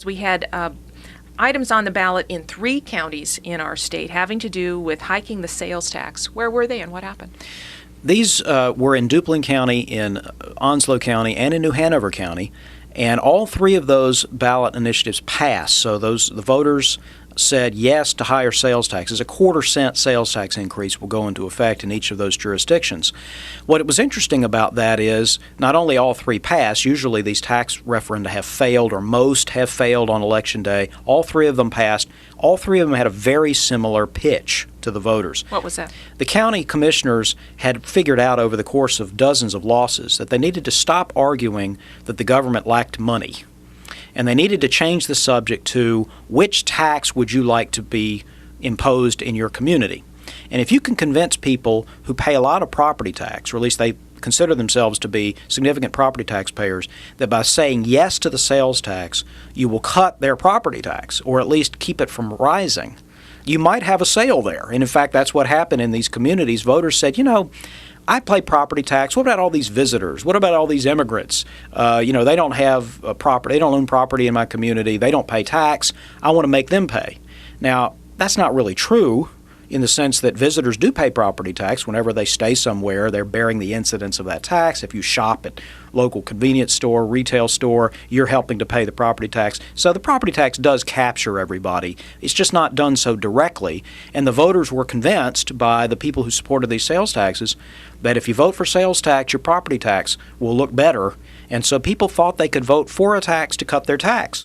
We had items on the ballot in 3 counties in our state having to do with hiking the sales tax. Where were they and what happened? These were in Duplin County, in Onslow County, and in New Hanover County, and all 3 of those ballot initiatives passed. So the voters said yes to higher sales taxes. A 1/4-cent sales tax increase will go into effect in each of those jurisdictions. What was interesting about that is not only all 3 passed, usually these tax referenda have failed, or most have failed on Election Day. All 3 of them passed. All 3 of them had a very similar pitch to the voters. What was that? The county commissioners had figured out over the course of dozens of losses that they needed to stop arguing that the government lacked money. And they needed to change the subject to which tax would you like to be imposed in your community. And if you can convince people who pay a lot of property tax, or at least they consider themselves to be significant property tax payers, that by saying yes to the sales tax, you will cut their property tax, or at least keep it from rising, you might have a sale there. And in fact, that's what happened in these communities. Voters said, I pay property tax. What about all these visitors? What about all these immigrants? They don't have property. They don't own property in my community. They don't pay tax. I want to make them pay. Now, that's not really true, in the sense that visitors do pay property tax. Whenever they stay somewhere, they're bearing the incidence of that tax. If you shop at local convenience store, retail store, you're helping to pay the property tax. So the property tax does capture everybody. It's just not done so directly. And the voters were convinced by the people who supported these sales taxes that if you vote for sales tax, your property tax will look better. And so people thought they could vote for a tax to cut their tax.